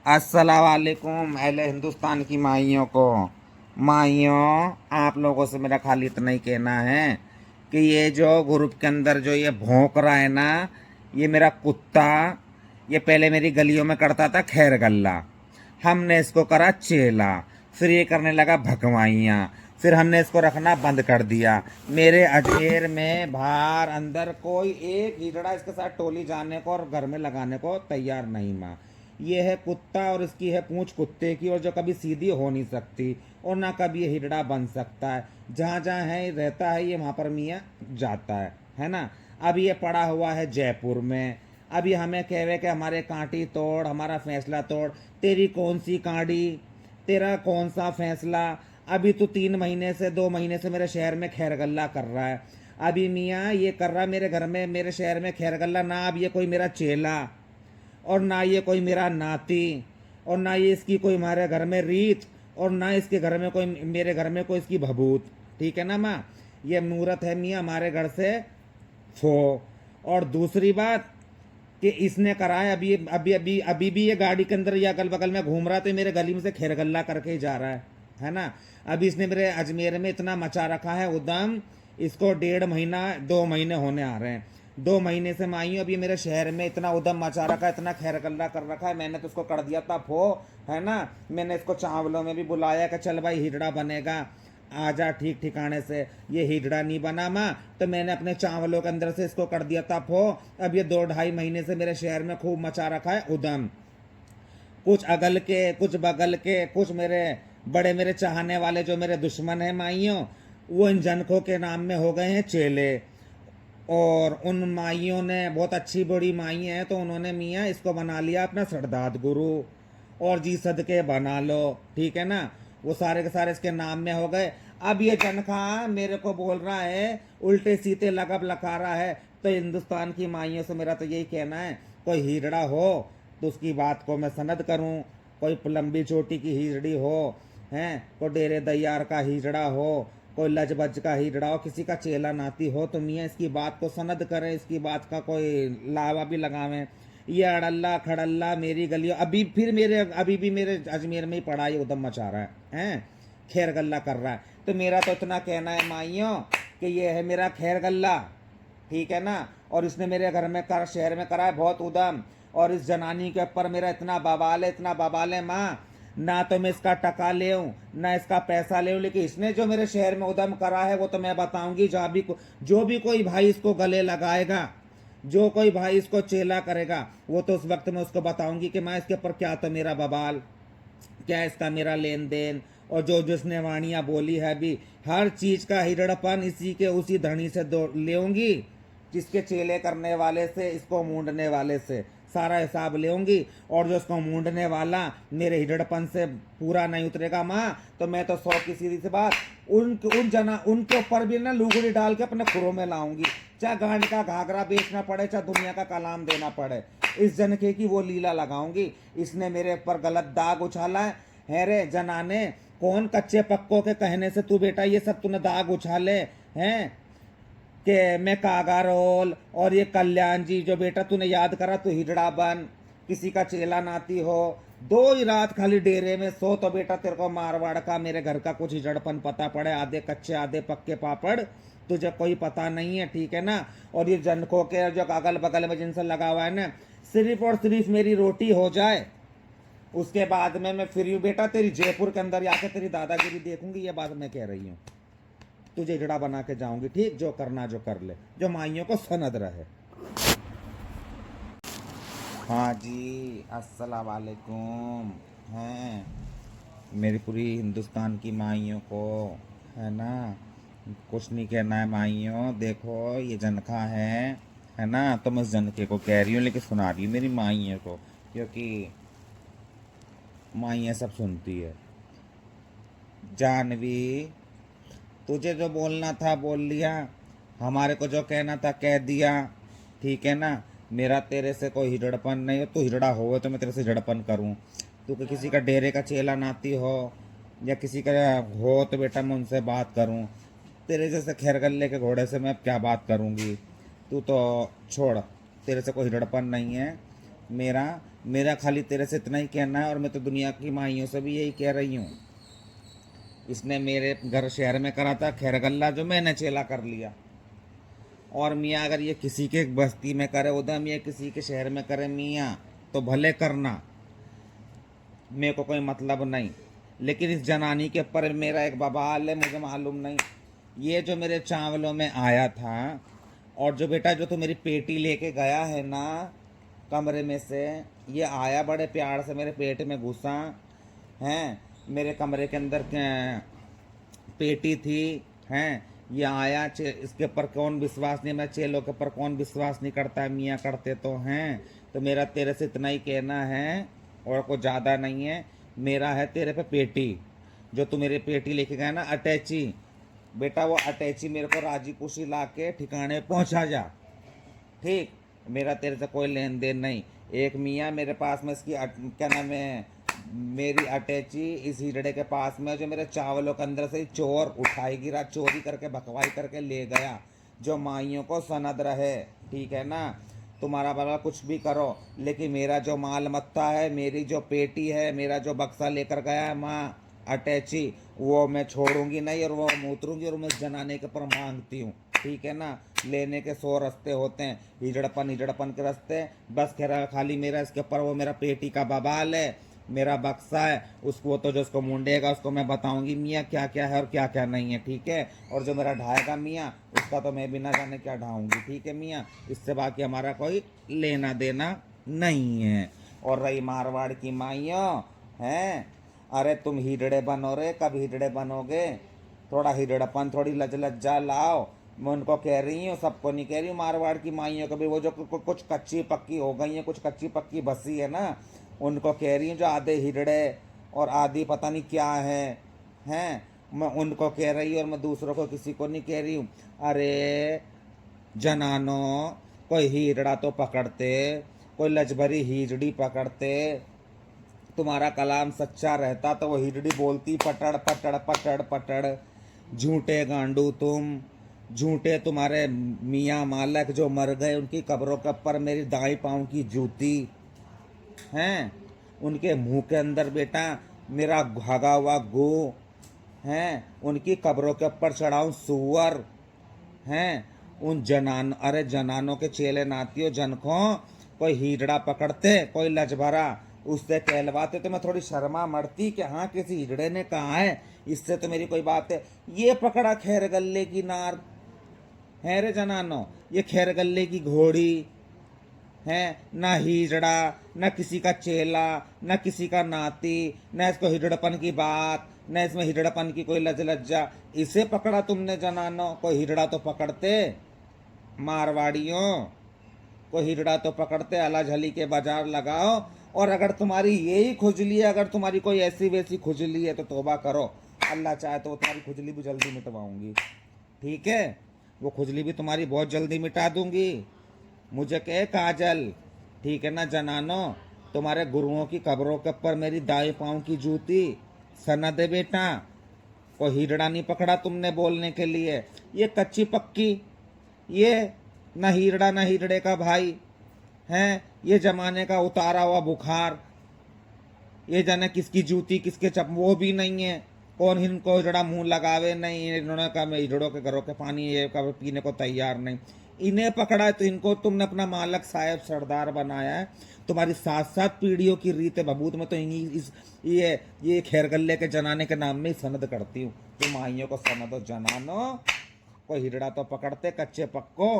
अस्सलाम वालेकुम अहले हिंदुस्तान की माइयों को। माइयों, आप लोगों से मेरा खाली इतना ही कहना है कि ये जो ग्रुप के अंदर जो ये भौंक रहा है ना, ये मेरा कुत्ता, ये पहले मेरी गलियों में करता था खैर गल्ला। हमने इसको करा चेला, फिर ये करने लगा भगवाइयाँ, फिर हमने इसको रखना बंद कर दिया। मेरे अजमेर में बाहर अंदर कोई एक हिजड़ा इसके साथ टोली जाने को और घर में लगाने को तैयार नहीं माँ। ये है कुत्ता और इसकी है पूंछ कुत्ते की, और जो कभी सीधी हो नहीं सकती और ना कभी ये हिजड़ा बन सकता है। जहाँ जहाँ है रहता है ये वहाँ पर मियाँ जाता है ना। अब ये पड़ा हुआ है जयपुर में। अब ये हमें कहे कि हमारे कांटी तोड़, हमारा फैसला तोड़। तेरी कौन सी कांडी, तेरा कौन सा फैसला? अभी तो 3 महीने से 2 महीने से मेरे शहर में खैर गल्ला कर रहा है। अभी मियाँ ये कर रहा है मेरे घर में, मेरे शहर में खैर गल्ला ना। अब ये कोई मेरा चेला और ना ये कोई मेरा नाती, और ना ये इसकी कोई हमारे घर में रीत, और ना इसके घर में कोई, मेरे घर में कोई इसकी भभूत। ठीक है ना माँ? ये मूरत है मियाँ हमारे घर से फो। और दूसरी बात कि इसने करा है, अभी अभी अभी अभी भी ये गाड़ी के अंदर या अगल बगल में घूम रहा है तो मेरे गली में से खैरगल्ला करके ही जा रहा है ना। अभी इसने मेरे अजमेर में इतना मचा रखा है उदम, इसको 1.5 महीना 2 महीने होने आ रहे हैं। 2 महीने से मैं आई हूँ। अभी मेरे शहर में इतना उदम मचा रखा है, इतना खैरगल्ला कर रखा है। मैंने तो उसको कर दिया था फो, है ना। मैंने इसको चावलों में भी बुलाया कि चल भाई हिजड़ा बनेगा, आजा ठीक ठिकाने से। ये हिजड़ा नहीं बना माँ, तो मैंने अपने चावलों के अंदर से इसको कर दिया था फो। अब ये 2-2.5 महीने से मेरे शहर में खूब मचा रखा है उदम। कुछ अगल के, कुछ बगल के, कुछ मेरे बड़े मेरे चाहने वाले जो मेरे दुश्मन हैं माइयों, वो इन जनकों के नाम में हो गए हैं चेले। और उन माइयों ने, बहुत अच्छी बड़ी माई हैं, तो उन्होंने मियाँ इसको बना लिया अपना सरदाद गुरु। और जी सदके बना लो, ठीक है ना। वो सारे के सारे इसके नाम में हो गए। अब ये जनखा मेरे को बोल रहा है, उल्टे सीधे लगब लगा रहा है। तो हिंदुस्तान की माइयों से मेरा तो यही कहना है, कोई हीजड़ा हो तो उसकी बात को मैं सनद करूं। कोई लंबी चोटी की हीजड़ी हो, हैं, कोई डेरे दैयार का हीजड़ा हो, कोई लजबज का हीजड़ा हो, किसी का चेला नाती हो, तो मियाँ इसकी बात को सनद करें, इसकी बात का कोई लावा भी लगावें। ये अड़ल्ला खड़ल्ला मेरी गलियों, अभी फिर मेरे, अभी भी मेरे अजमेर में ही पड़ा ये उदम मचा रहा है, खैर गल्ला कर रहा है। तो मेरा तो इतना कहना है माइयों कि ये है मेरा खैर गल्ला, ठीक है ना। और इसने मेरे घर में कर, शहर में करा है बहुत उदम। और इस जनानी के ऊपर मेरा इतना बवाल है, इतना बवाल है माँ। ना तो मैं इसका टका ले ना इसका पैसा ले, लेकिन इसने जो मेरे शहर में उदम करा है वो तो मैं बताऊंगी। जो भी कोई भाई इसको गले लगाएगा, जो कोई भाई इसको चेला करेगा, वो तो उस वक्त मैं उसको बताऊंगी कि मैं इसके ऊपर क्या तो मेरा बवाल, क्या इसका मेरा लेन देन। और जो जिसने वाणियाँ बोली है भी, हर चीज का हिरड़पन इसी के उसी धनी से लेऊंगी, जिसके चेले करने वाले से, इसको मूंढने वाले से सारा हिसाब लेऊंगी। और जो इसको मूंढने वाला मेरे हिरड़पन से पूरा नहीं उतरेगा माँ, तो मैं तो 100 की सीधी सी बात उनके ऊपर भी ना लुगड़ी डाल के अपने खुरों में लाऊंगी। चाहे गांड का घाघरा बेचना पड़े, चाहे दुनिया का कलाम देना पड़े, इस जनके की वो लीला लगाऊंगी। इसने मेरे ऊपर गलत दाग उछाला है रे जनाने। कौन कच्चे पक्कों के कहने से तू बेटा ये सब तूने दाग उछाले हैं कि मैं कागा रोल और ये कल्याण जी जो बेटा तूने याद करा, तू हिजड़ा बन, किसी का चेला नाती हो। 2 ही रात खाली डेरे में सो तो बेटा तेरे को मारवाड़ का, मेरे घर का कुछ हिजड़पन पता पड़े। आधे कच्चे आधे पक्के पापड़ तुझे कोई पता नहीं है, ठीक है ना। और ये जनकों के जो अगल बगल में जिनसे लगा हुआ है ना, सिर्फ और सिर्फ मेरी रोटी हो जाए, उसके बाद में मैं फ्री हूँ बेटा। तेरी जयपुर के अंदर जाके तेरी दादागिरी देखूंगी, ये बात मैं कह रही हूँ। तुझे जड़ा बना के जाऊंगी, ठीक, जो करना जो कर ले, जो माइयों को सनद रहे। हाँ जी, अस्सलाम वालेकुम। हैं, मेरी पूरी हिंदुस्तान की माइयों को, है ना, कुछ नहीं कहना है माइयों। देखो ये जनखा है ना, तो मैं उस जनखे को कह रही हूँ, लेकिन सुना रही हूँ मेरी माइयों को, क्योंकि माइयाँ सब सुनती है। जानवी, तुझे जो बोलना था बोल लिया, हमारे को जो कहना था कह दिया, ठीक है ना। मेरा तेरे से कोई हिजड़पन नहीं हो, तू हिजड़ा हो तो मैं तेरे से हिजड़पन करूं। तू किसी का डेरे का चेला नाती हो या किसी का हो तो बेटा मैं उनसे बात करूं। तेरे जैसे खैरगल्ले के घोड़े से मैं क्या बात करूंगी। तू तो छोड़, तेरे से कोई हिजड़पन नहीं है। मेरा मेरा खाली तेरे से इतना ही कहना है, और मैं तो दुनिया की माइयों से भी यही कह रही हूँ। इसने मेरे घर शहर में करा था खैरगल्ला, जो मैंने चेला कर लिया। और मियाँ अगर ये किसी के बस्ती में करे उधम, ये किसी के शहर में करे मियाँ, तो भले करना, मेरे को कोई मतलब नहीं। लेकिन इस जनानी के ऊपर मेरा एक बवाल है, मुझे मालूम नहीं। ये जो मेरे चावलों में आया था, और जो बेटा जो तू मेरी पेटी लेके गया है ना कमरे में से, ये आया बड़े प्यार से मेरे पेट में घुसा हैं। मेरे कमरे के अंदर पेटी थी हैं, ये आया। इसके ऊपर कौन विश्वास नहीं, मैं चेलों के ऊपर कौन विश्वास नहीं करता है, मियाँ करते तो हैं। तो मेरा तेरे से इतना ही कहना है, और कुछ ज़्यादा नहीं है। मेरा है तेरे पे पेटी, जो तू मेरी पेटी लेके गया ना अटैची, बेटा वो अटैची मेरे को राजी खुशी ला के ठिकाने पहुंचा जा, ठीक। मेरा तेरे से कोई लेन देन नहीं। एक मियाँ मेरे पास में इसकी क्या नाम है, मेरी अटैची इस हीजड़े के पास में, जो मेरे चावलों के अंदर से चोर उठाई गिरा, चोरी करके भखवाई करके ले गया, जो माइयों को सनद रहे, ठीक है ना। तुम्हारा बड़ा कुछ भी करो, लेकिन मेरा जो माल मत्ता है, मेरी जो पेटी है, मेरा जो बक्सा लेकर गया है माँ अटैची, वो मैं छोड़ूंगी नहीं, और वो उतरूंगी, और मैं जनाने के ऊपर मांगती हूँ, ठीक है ना। लेने के 100 रास्ते होते हैं, हिजड़पन के रास्ते, बस खैर खाली मेरा इसके ऊपर वो मेरा पेटी का बवाल है, मेरा बक्सा है, उसको तो जो उसको मुंडेगा उसको मैं बताऊंगी मियाँ क्या क्या है और क्या क्या नहीं है, ठीक है। और जो मेरा ढाएगा मियाँ, उसका तो मैं बिना जाने क्या ढाऊंगी, ठीक है मियाँ। इससे बाकी हमारा कोई लेना देना नहीं है। और रही मारवाड़ की माइयों हैं, अरे तुम हिजड़े बनो रे, कब हिजड़े बनोगे? थोड़ा हिजड़पन, थोड़ी लज लज्जा लाओ। मैं उनको कह रही हूँ, सबको नहीं कह रही हूँ, मारवाड़ की माइयों को भी, वो जो कुछ कच्ची पक्की हो गई है, कुछ कच्ची पक्की बसी है ना, उनको कह रही हूँ, जो आधे हिजड़े और आधी पता नहीं क्या है हैं, मैं उनको कह रही हूँ, और मैं दूसरों को किसी को नहीं कह रही हूँ। अरे जनानो, कोई हिजड़ा तो पकड़ते, कोई लजभरी हिजड़ी पकड़ते, तुम्हारा कलाम सच्चा रहता तो वो हिजड़ी बोलती पटड़ पटड़ पटड़ पटड़। झूठे गांडू तुम, झूठे तुम्हारे मियाँ मालक जो मर गए, उनकी कब्रों के ऊपर मेरी दाई पाँव की जूती हैं, उनके मुंह के अंदर बेटा मेरा भागा हुआ गो हैं, उनकी कब्रों के ऊपर चढ़ाऊं सुअर हैं। उन जनान, अरे जनानों के चेले नातियों जनकों, कोई हीजड़ा पकड़ते, कोई लजभरा उससे कहलवाते, तो मैं थोड़ी शर्मा मरती कि हाँ किसी हीजड़े ने कहा है, इससे तो मेरी कोई बात है। ये पकड़ा खैर गल्ले की नार है रे जनानो, ये खैर गल्ले की घोड़ी है, ना हिजड़ा, ना किसी का चेला, ना किसी का नाती, ना इसको हिजड़पन की बात, ना इसमें हिजड़पन की कोई लज लज्जा। इसे पकड़ा तुमने जनानो, कोई हिजड़ा तो पकड़ते मारवाड़ियों, कोई हिजड़ा तो पकड़ते, अला झली के बाजार लगाओ। और अगर तुम्हारी यही खुजली है, अगर तुम्हारी कोई ऐसी वैसी खुजली है, तो तौबा करो, अल्लाह चाहे तो तुम्हारी खुजली भी जल्दी मिटवाऊंगी, ठीक है। वो खुजली भी तुम्हारी बहुत जल्दी मिटा दूंगी, मुझे कहे काजल, ठीक है ना जनानो। तुम्हारे गुरुओं की कब्रों के ऊपर मेरी दाएं पाँव की जूती सनद है बेटा, कोई हिजड़ा नहीं पकड़ा तुमने बोलने के लिए। ये कच्ची पक्की, ये न हिजड़ा न हिजड़े का भाई हैं, ये जमाने का उतारा हुआ बुखार, ये जाने किसकी जूती किसके चप, वो भी नहीं है। कौन इनको हिजड़ा मुंह लगावे नहीं, इन्होंने कहा मैं हिजड़ों के घरों के पानी ये कभी पीने को तैयार नहीं। इन्हें पकड़ा है तो इनको तुमने अपना मालक साहब सरदार बनाया है। तुम्हारी 7-7 पीढ़ियों की रीत बबूत में तो इन्हीं इस ये खैरगल्ले के जनाने के नाम में ही सनद करती हूँ। तुम माइयों को सनद हो जनानो, कोई हिजड़ा तो पकड़ते कच्चे पक्को।